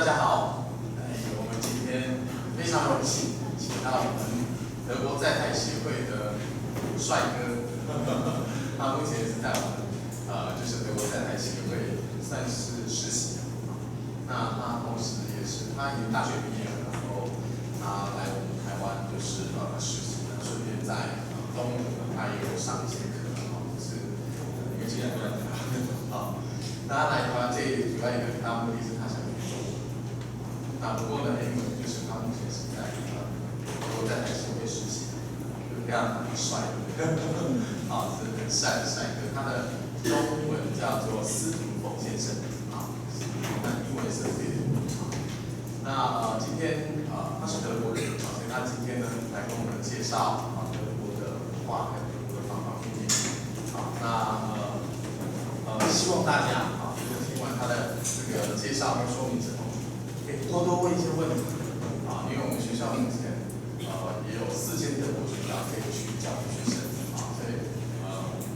大家好。我们今天非常荣幸请到我们德国在台协会的帅哥，他目前是在我们就是德国在台协会算是实习的。那他同时也是他已经大学毕业了，然后他来我们台湾就是实习，顺便在东吴他也有上一些课，是因为既然过来好。那他来台湾这主要一个他目的是他想去中文。那不过呢，因为就是他目前是在德国在台协会实习，就非常帅，啊，是很帅的帅哥。他的中文叫做司徒冯先生，啊，那英文是菲利普。那今天他是德国人，所以他今天呢来跟我们介绍德国的文化还有德国的方方面面。好，那希望大家听完他的这个介绍和说明之后，可以多问一些问题啊，因为我们学校目前也有4000德国学校可以去教育学生啊，所以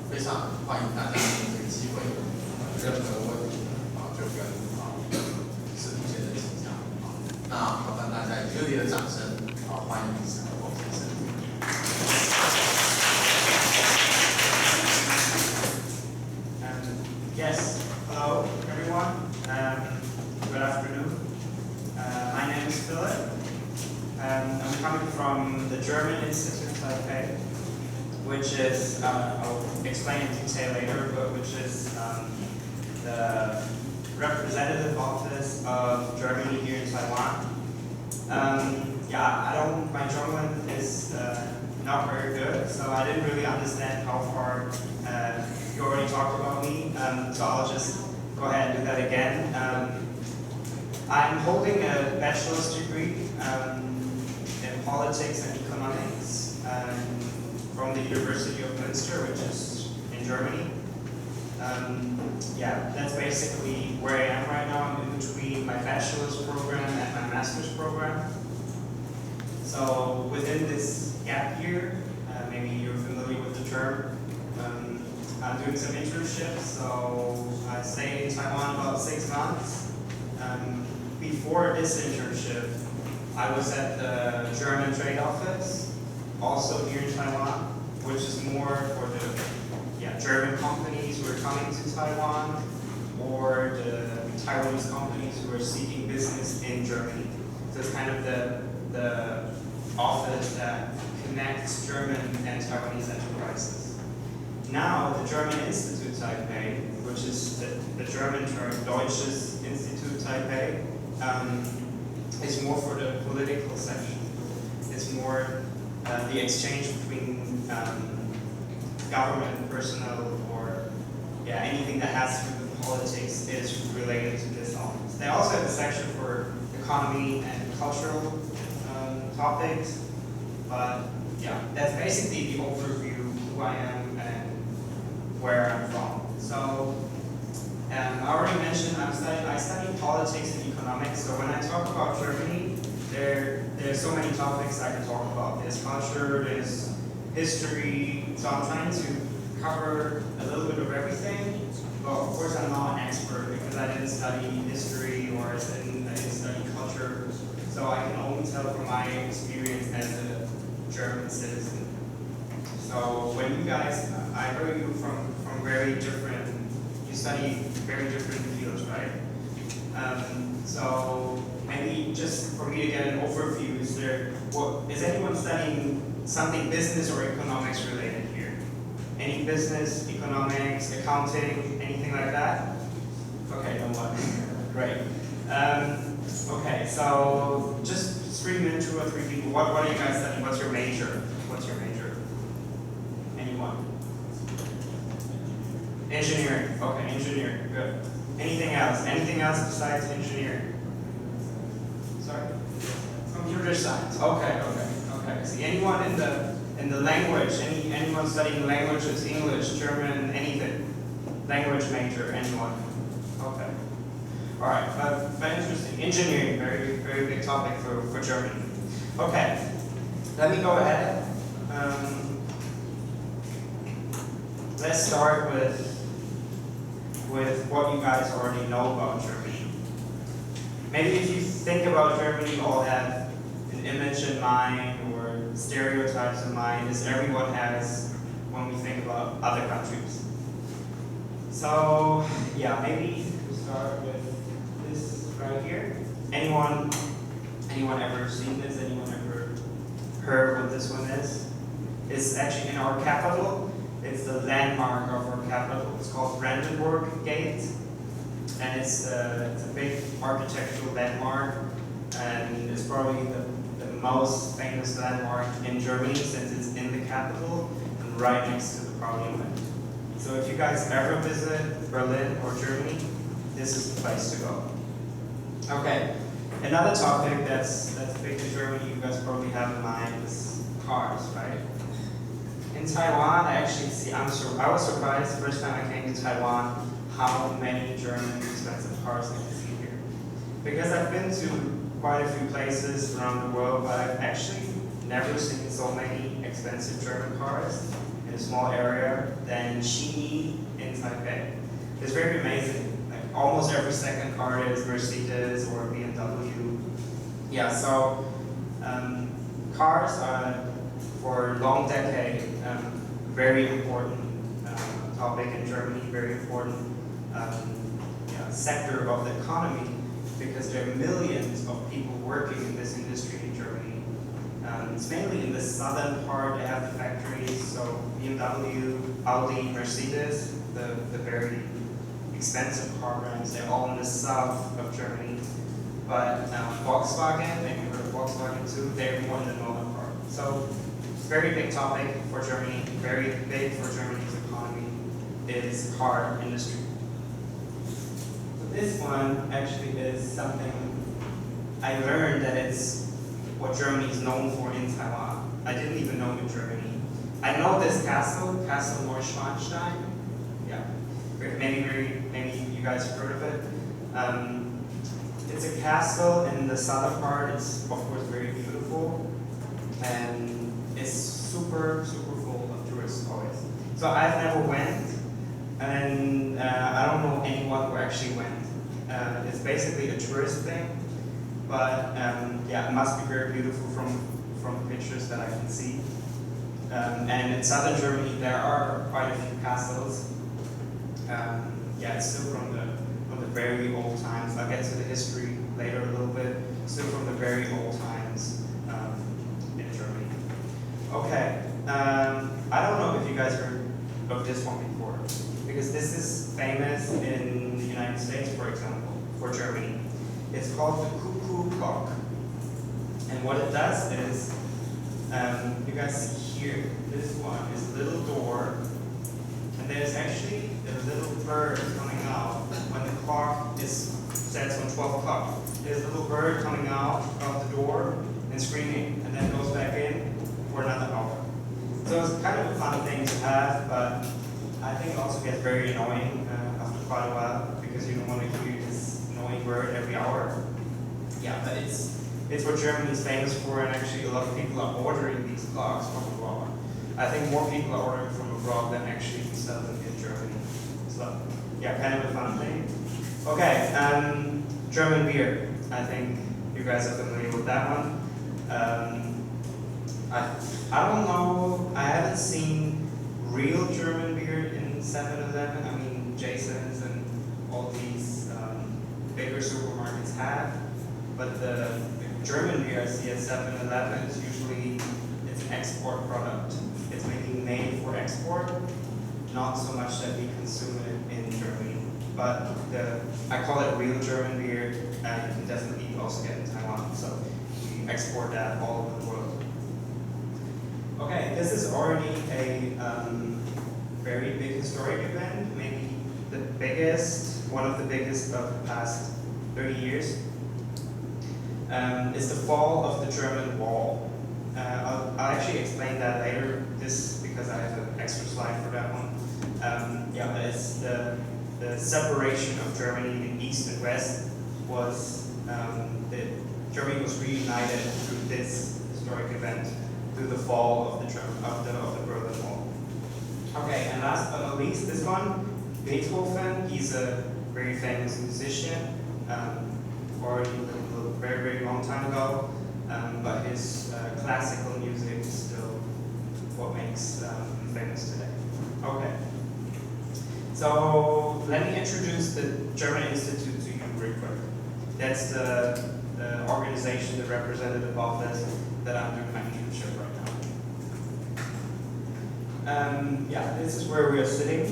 非常欢迎大家用这个机会，任何问题就跟司徒先生请教啊。那麻烦大家以热烈的掌声欢迎司徒冯先生。Yes, hello everyone. Good afternoon. My name is Philip. I'm coming from the German Institute Taipei, which is, I'll explain in detail later, but which is the representative office of Germany here in Taiwan. My German is not very good, so I didn't really understand how far you already talked about me, so I'll just go ahead and do that again. I'm holding a bachelor's degree in politics and economics from the University of Münster, which is in Germany. That's basically where I am right now. I'm in between my bachelor's program and my master's program. So within this gap year, maybe you're familiar with the term, I'm doing some internships, so I stay in Taiwan about 6 months. Before this internship, I was at the German trade office, also here in Taiwan, which is more for the German companies who are coming to Taiwan, or the Taiwanese companies who are seeking business in Germany. So it's kind of the office that connects German and Taiwanese enterprises. Now, the German Institute Taipei, which is the German term Deutsches Institut Taipei, is more for the political section. It's more the exchange between government personnel or anything that has to do with politics is related to this office. They also have a section for economy and cultural topics, but that's basically the overview of who I am and where I'm from. So I already mentioned I study politics and economics. So when I talk about Germany, there's so many topics I can talk about. There's culture, there's history. So I'm trying to cover a little bit of everything. But of course, I'm not an expert because I didn't study history or I didn't study culture. So I can only tell from my experience as a German citizen. So when you guys, I heard you from very different, you study very different fields, right? So maybe just for me to get an overview, is anyone studying something business or economics related here? Any business, economics, accounting, anything like that? Okay, no one. Great. Okay, so just screen in 2 or 3 people. What are you guys studying? What's your major? What's your major? Anyone? Engineering. Okay, engineering. Good. Anything else? Anything else besides engineering? Sorry? Computer science. Okay. See, anyone in the language? Anyone studying languages? English, German, anything? Language major? Anyone? Okay. All right, but interesting. Engineering, very, very big topic for Germany. Okay, let me go ahead. Let's start with what you guys already know about Germany. maybe if you think about Germany, you all have an image in mind or stereotypes in mind, as everyone has when we think about other countries. So yeah, maybe we start with this right here. Anyone ever seen this? Anyone ever heard what this one is? It's actually in our capital. It's the landmark of our capital. It's called Brandenburg Gate, and it's a big architectural landmark, and it's probably the most famous landmark in Germany since it's in the capital and right next to the parliament. So if you guys ever visit Berlin or Germany, this is the place to go. Okay, another topic that's big to Germany, you guys probably have in mind, is cars, right? In Taiwan, I was surprised the first time I came to Taiwan how many German expensive cars I can see here. Because I've been to quite a few places around the world, but I've actually never seen so many expensive German cars in a small area than Xini in Taipei. It's very amazing. Like almost every second car is Mercedes or BMW. Yeah, so cars are, for a long decade, very important topic in Germany, very important sector of the economy, because there are millions of people working in this industry in Germany. It's mainly in the southern part they have the factories, so BMW, Audi, Mercedes, the very expensive car brands, they're all in the south of Germany. But Volkswagen, maybe you heard of Volkswagen too, they're more in the northern part. So very big topic for Germany, very big for Germany's economy, is car industry. So this one actually is something I learned that it's what Germany is known for in Taiwan. I didn't even know in Germany. I know this Castle Neuschwanstein. Yeah, maybe you guys have heard of it. It's a castle in the southern part. It's of course very beautiful, and it's super full of tourists always. So I've never went, and I don't know anyone who actually went. It's basically a tourist thing, but yeah, it must be very beautiful from the pictures that I can see. And in southern Germany, there are quite a few castles. Yeah, it's still from the very old times. I'll get to the history later a little bit. Still from the very old times in Germany. Okay, I don't know if you guys heard of this one before, because this is famous in the United States, for example, for Germany. It's called the cuckoo clock. And what it does is, you guys see here, this one is a little door, and there's actually a little bird coming out when the clock sets on 12 o'clock. There's a little bird coming out of the door and screaming, and then goes back in for another hour. So it's kind of a fun thing to have, but I think it also gets very annoying after quite a while, because you don't want to hear this annoying bird every hour. Yeah, but it's what Germany is famous for, and actually a lot of people are ordering these clocks from abroad. I think more people are ordering from abroad than actually sell them in Germany. So yeah, kind of a fun thing. Okay, German beer. I think you guys are familiar with that one. I don't know, I haven't seen real German beer in 7-Eleven. I mean, Jason's and all these bigger supermarkets have, but the German beer I see at 7-Eleven is usually, it's an export product. It's maybe made for export, not so much that we consume it in Germany. But I call it real German beer, and you can definitely also get in Taiwan. So we export that all over the world. Okay, this is already a very big historic event, maybe the biggest, one of the biggest of the past 30 years. It's the fall of the German Wall. I'll actually explain that later, just because I have an extra slide for that one. Yeah, but it's the separation of Germany in East and West was, Germany was reunited through this historic event, through the fall of the Berlin Wall. Okay, and last but not least, this one, Beethoven. He's a very famous musician. already lived a very, very long time ago, but his classical music is still what makes him famous today. Okay. So let me introduce the German Institute to you real quick. That's the organization, the representative office that I'm doing my internship right now. Yeah, this is where we are sitting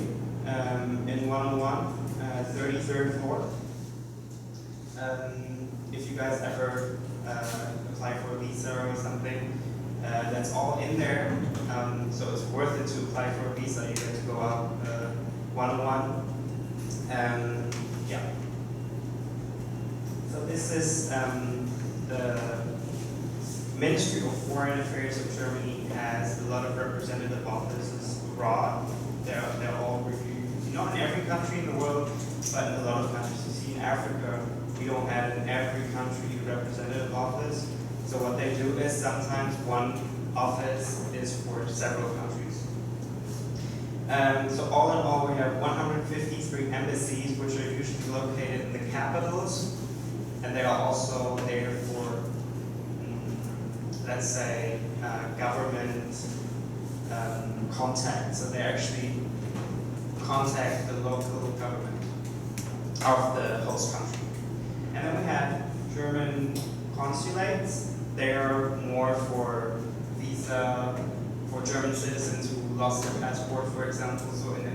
in 101, 33rd floor. If you guys ever apply for a visa or something, that's all in there. So it's worth it to apply for a visa. You get to go out 101. Yeah. So this is the Ministry of Foreign Affairs of Germany has a lot of representative offices abroad. They're all reviewed, not in every country in the world, but in a lot of countries. You see in Africa, we don't have in every country a representative office. So what they do is sometimes one office is for several countries. So all in all, we have 153 embassies, which are usually located in the capitals, and they are also there for, let's say, government contact. So they actually contact the local government of the host country. And then we have German consulates. They are more for visa for German citizens who lost their passport, for example. So in a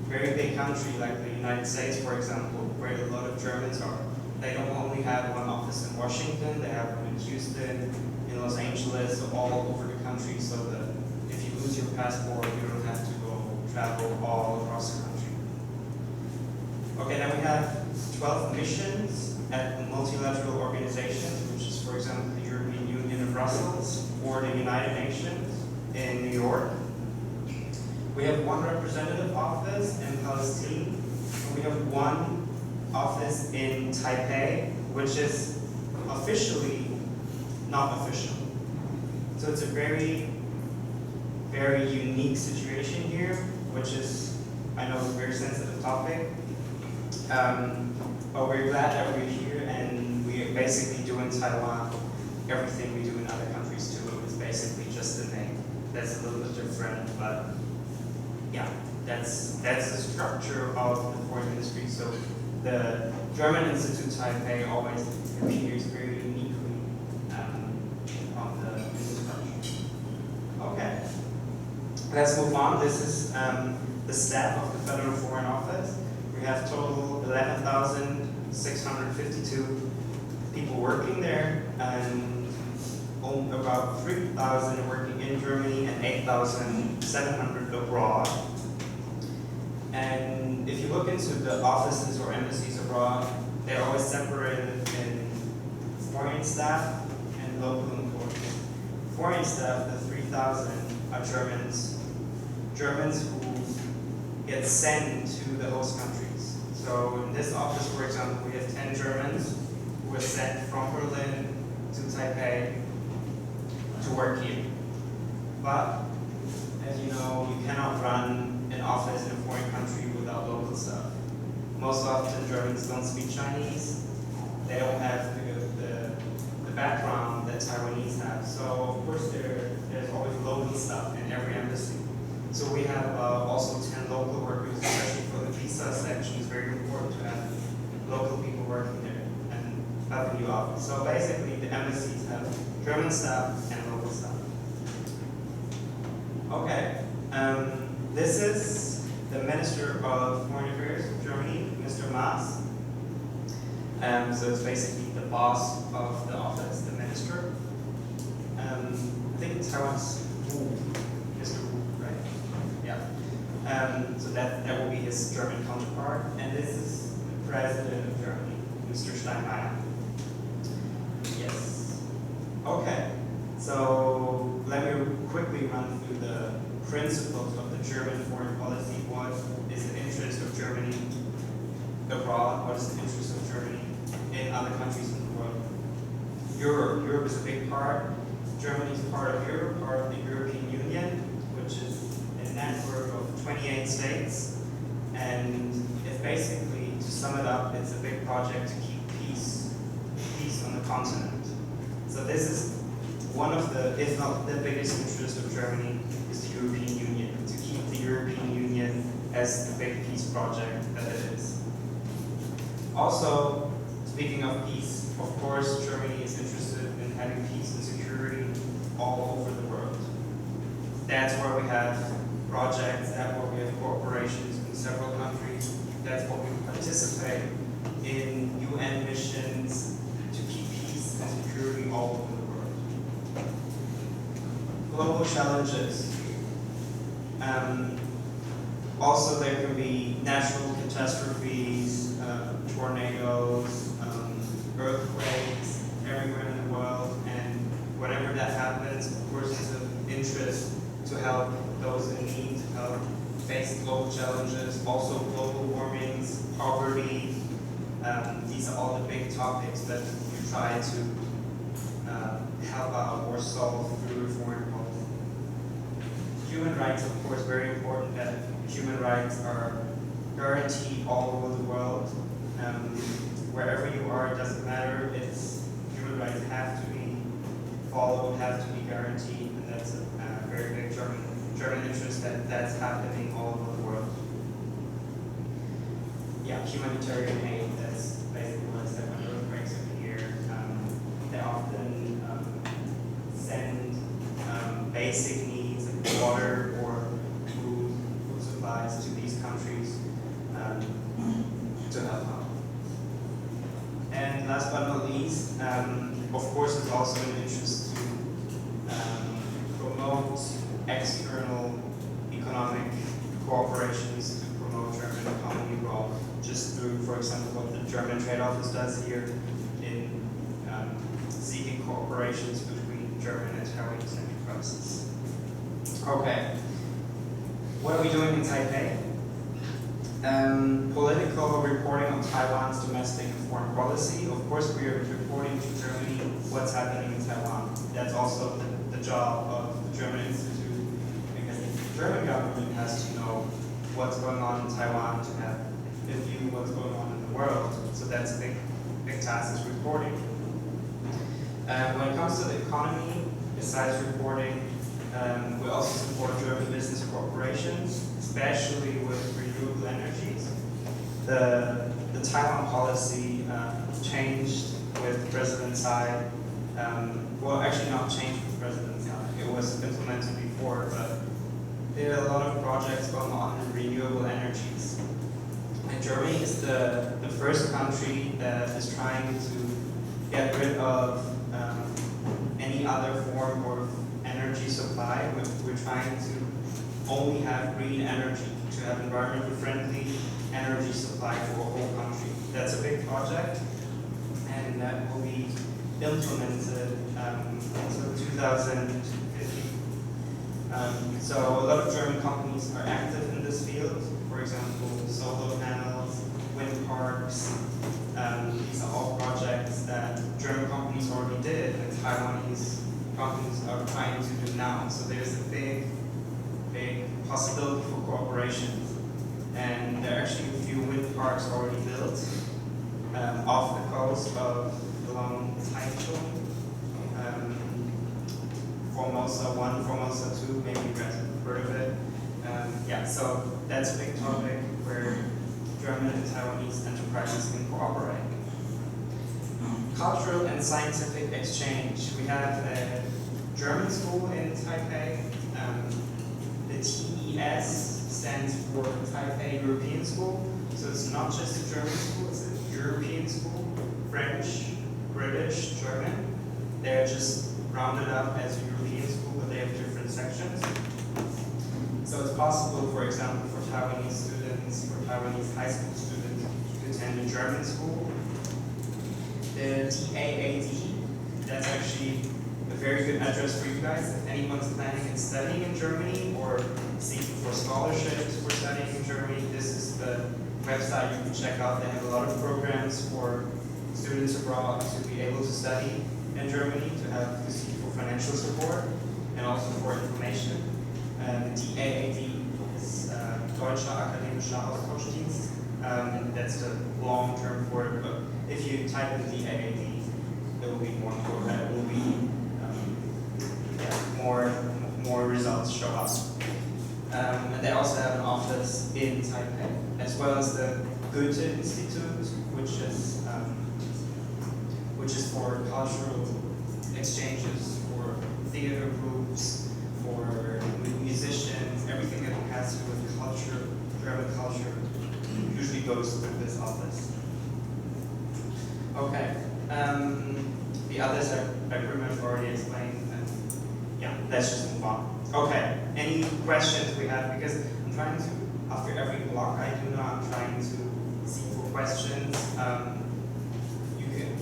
very big country like the United States, for example, where a lot of Germans are, they don't only have one office in Washington, they have one in Houston, in Los Angeles, all over the country, so that if you lose your passport, you don't have to go travel all across the country. Okay, then we have 12 missions at multilateral organizations, which is, for example, the European Union in Brussels or the United Nations in New York. We have one representative office in Palestine. We have one office in Taipei, which is officially not official. So it's a very, very unique situation here, which is, I know, a very sensitive topic. But we're glad that we're here, and we basically do in Taiwan everything we do in other countries too. It's basically just a name that's a little bit different, but yeah, that's the structure of the foreign ministry. So the German Institute Taipei always appears very uniquely on the structure. Okay, let's move on. This is the staff of the Federal Foreign Office. We have total 11,652 people working there, and about 3,000 working in Germany and 8,700 abroad. And if you look into the offices or embassies abroad, they're always separated in foreign staff and local employees. Foreign staff, the 3,000, are Germans who get sent to the host countries. So in this office, for example, we have 10 Germans who were sent from Berlin to Taipei to work here. But as you know, you cannot run an office in a foreign country without local staff. Most often Germans don't speak Chinese. They don't have the background that Taiwanese have. So of course there's always local staff in every embassy. So we have also 10 local workers, especially for the visa section. It's very important to have local people working there and helping you out. So basically the embassies have German staff and local staff. Okay, this is the Minister of Foreign Affairs of Germany, Mr. Maas. So it's basically the boss of the office, the minister. I think it's Taiwan's Mr. Wu, right? Yeah. So that will be his German counterpart. And this is the President of Germany, Mr. Steinmeier. Yes. Okay. So let me quickly run through the principles of the German foreign policy. What is the interest of Germany abroad? What is the interest of Germany in other countries in the world? Europe is a big part. Germany is part of Europe, part of the European Union, which is a network of 28 states. And it's basically, to sum it up, it's a big project to keep peace peace on the continent. So this is one of the, if not the biggest interest of Germany, is the European Union, to keep the European Union as the big peace project that it is. Also, speaking of peace, of course, Germany is interested in having peace and security all over the world. That's where we have projects, that's where we have corporations in several countries, that's where we participate in UN missions to keep peace and security all over the world. Global challenges. Also, there can be natural catastrophes, tornadoes, earthquakes everywhere in the world, and whenever that happens, of course, it's of interest to help those in need, to help face global challenges, also global warmings, poverty. These are all the big topics that we try to help out or solve through foreign policy. Human rights, of course, very important that human rights are guaranteed all over the world. Wherever you are, it doesn't matter. Human rights have to be followed, have to be guaranteed, and that's a very big German interest that's happening all over the world. Yeah, humanitarian aid, that's basically what I said when earthquakes appear. They often send basic needs like water or food supplies to these countries to help out. And last but not least, of course, it's also an interest to promote external economic cooperations, to promote German economy growth, just through, for example, what the German Trade Office does here in seeking cooperations between German and Taiwanese enterprises. Okay, what are we doing in Taipei? Political reporting on Taiwan's domestic and foreign policy. Of course, we are reporting to Germany what's happening in Taiwan. That's also the job of the German Institute, because the German government has to know what's going on in Taiwan to have a view of what's going on in the world. So that's a big task is reporting. When it comes to the economy, besides reporting, we also support German business corporations, especially with renewable energies. The Taiwan policy changed with President Tsai. Well, actually not changed with President Tsai. It was implemented before, but there are a lot of projects going on in renewable energies. And Germany is the first country that is trying to get rid of any other form of energy supply. We're trying to only have green energy, to have environmentally friendly energy supply for a whole country. That's a big project, and that will be implemented until 2050. So a lot of German companies are active in this field. For example, solar panels, wind parks. These are all projects that German companies already did, and Taiwanese companies are trying to do now. So there's a big possibility for cooperation. And there are actually a few wind parks already built off the coast along Taichung. Formosa 1, Formosa 2, maybe you guys have heard of it. Yeah, so that's a big topic where German and Taiwanese enterprises can cooperate. Cultural and scientific exchange. We have a German school in Taipei. The TES stands for Taipei European School. So it's not just a German school, it's a European school. French, British, German. They're just rounded up as a European school, but they have different sections. So it's possible, for example, for Taiwanese students, for Taiwanese high school students to attend a German school. The TAAD, that's actually a very good address for you guys. If anyone's planning on studying in Germany or seeking for scholarships for studying in Germany, this is the website you can check out. They have a lot of programs for students abroad to be able to study in Germany, to seek for financial support and also for information. The TAAD is Deutscher Akademischer Austauschdienst. That's the long term for it, but if you type in TAAD, it will be more it will be more results show up. And they also have an office in Taipei, as well as the Goethe Institute, which is for cultural exchanges, for theater groups, for musicians, everything that has to do with culture, German culture, usually goes through this office. Okay, the others I pretty much already explained, and yeah, let's just move on. Okay, any questions we have? Because I'm trying to, after every block I do now, I'm trying to see for questions.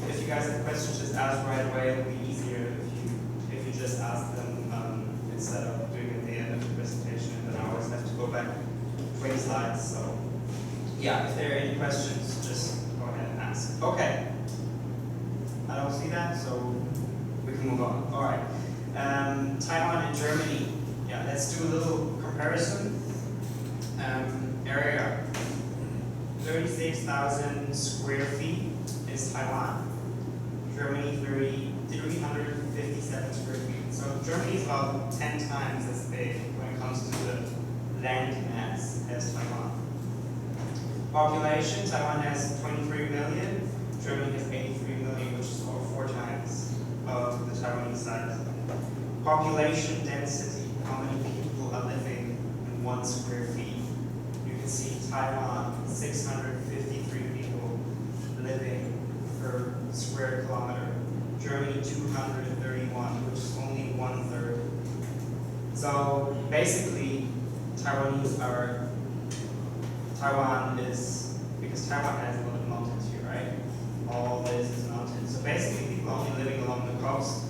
If you guys have questions, just ask right away. It'll be easier if you just ask them instead of doing it at the end of the presentation, and then I always have to go back 20 slides. So yeah, if there are any questions, just go ahead and ask. Okay. I don't see that, so we can move on. All right. Taiwan and Germany. Yeah, let's do a little comparison. Area, 36,000 square feet is Taiwan. Germany, 357 square feet. So Germany is about 10 times as big when it comes to the land mass as Taiwan. Population, Taiwan has 23 million. Germany has 83 million, which is about 4 times of the Taiwanese size. Population density, how many people are living in 1 square feet? You can see Taiwan, 653 people living per square kilometer. Germany, 231, which is only 1/3. So basically, Taiwan is, because Taiwan has a lot of mountains here, right? All this is mountains. So basically, people are only living along the coast.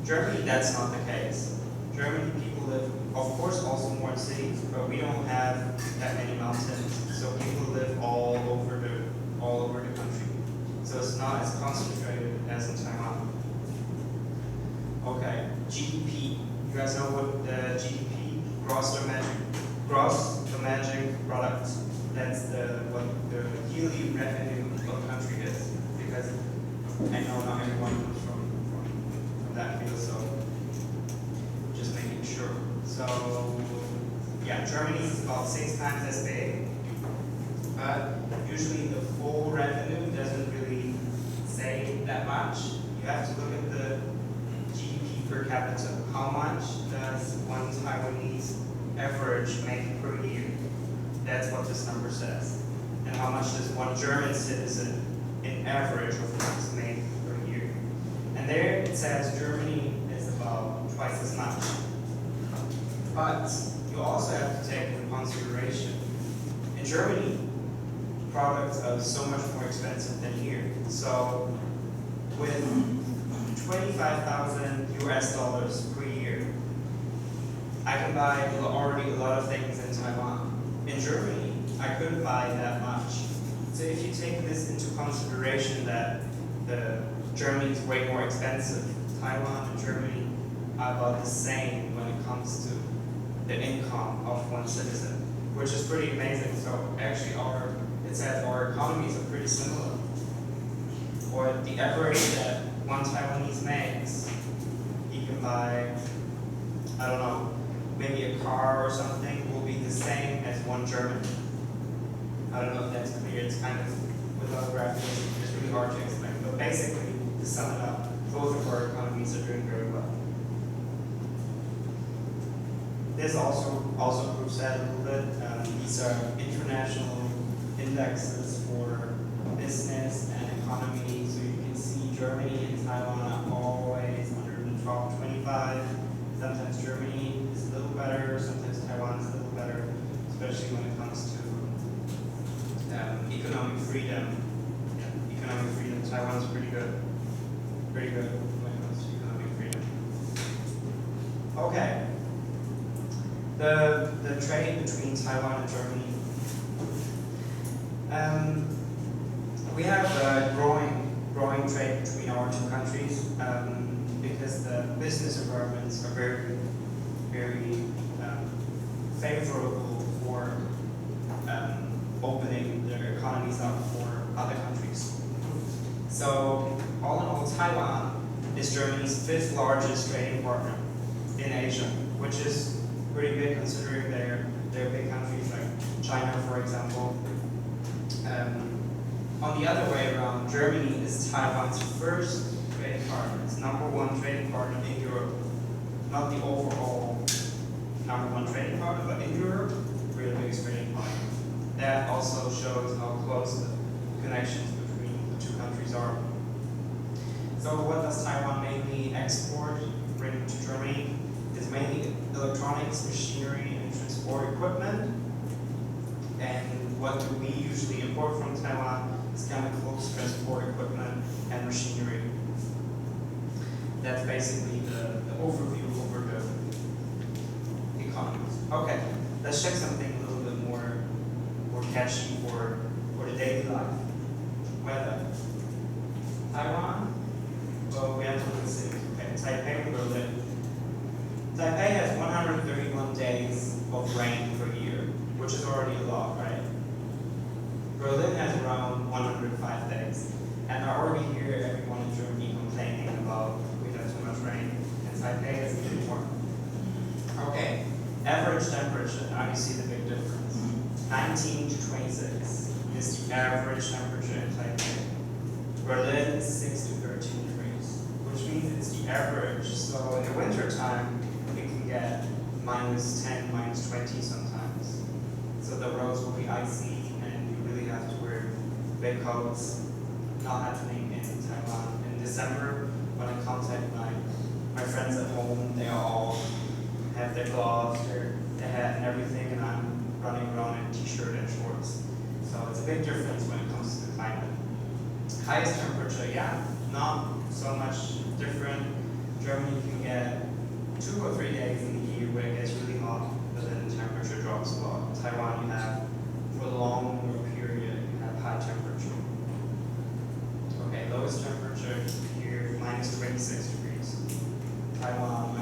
Germany, that's not the case. Germany, people live, of course, also more in cities, but we don't have that many mountains. So people live all over the country. So it's not as concentrated as in Taiwan. Okay, GDP. You guys know what the GDP, gross domestic product. That's what the yearly revenue of a country is. Because I know not everyone comes from that field, so just making sure. So yeah, Germany is about 6 times as big. Usually the full revenue doesn't really say that much. You have to look at the GDP per capita. How much does one Taiwanese average make per year? That's what this number says. And how much does one German citizen in average of course make per year? And there it says Germany is about twice as much. But you also have to take into consideration, in Germany, products are so much more expensive than here. So with 25,000 US dollars per year, I can buy already a lot of things in Taiwan. In Germany, I couldn't buy that much. So if you take this into consideration that Germany is way more expensive, Taiwan and Germany are about the same when it comes to the income of one citizen, which is pretty amazing. So actually it says our economies are pretty similar. Or the average that one Taiwanese makes, he can buy, I don't know, maybe a car or something will be the same as one German. I don't know if that's clear. It's kind of, without graphics, it's really hard to explain. But basically, to sum it up, both of our economies are doing very well. This also proves that a little bit. These are international indexes for business and economy. So you can see Germany and Taiwan are always under the top 25. Sometimes Germany is a little better, sometimes Taiwan is a little better, especially when it comes to economic freedom. Yeah, economic freedom, Taiwan is pretty good when it comes to economic freedom. Okay, the trade between Taiwan and Germany. We have a growing trade between our 2 countries. Because the business environments are very, very favorable for opening their economies up for other countries. So all in all, Taiwan is Germany's 5th largest trading partner in Asia, which is pretty big considering they're big countries like China, for example. On the other way around, Germany is Taiwan's first trading partner. It's #1 trading partner in Europe. Not the overall #1 trading partner, but in Europe, we're the biggest trading partner. That also shows how close the connections between the two countries are. So what does Taiwan mainly export, bring to Germany? It's mainly electronics, machinery, and transport equipment. And what do we usually import from Taiwan? It's chemicals, transport equipment, and machinery. That's basically the overview over the economies. Okay, let's check something a little bit more catchy for the daily life. Weather. Taiwan. Well, we have to look at cities. Okay, Taipei and Berlin. Taipei has 131 days of rain per year, which is already a lot, right? Berlin has around 105 days. And I already hear everyone in Germany complaining about we have too much rain, and Taipei has a bit more. Okay, average temperature, now you see the big difference. 19 to 26 is the average temperature in Taipei. Berlin is 6 to 13 degrees, which means it's the average. So in the winter time, it can get -10, -20 sometimes. So the roads will be icy, and you really have to wear big coats. Not happening in Taiwan. In December, when I contact my friends at home, they all have their gloves, their hat and everything, and I'm running around in a t-shirt and shorts. So it's a big difference when it comes to the climate. Highest temperature, yeah, not so much different. Germany can get 2 or 3 days in the year where it gets really hot, but then the temperature drops a lot. Taiwan, you have, for a longer period, you have high temperature. Okay, lowest temperature here, -26 degrees. Taiwan,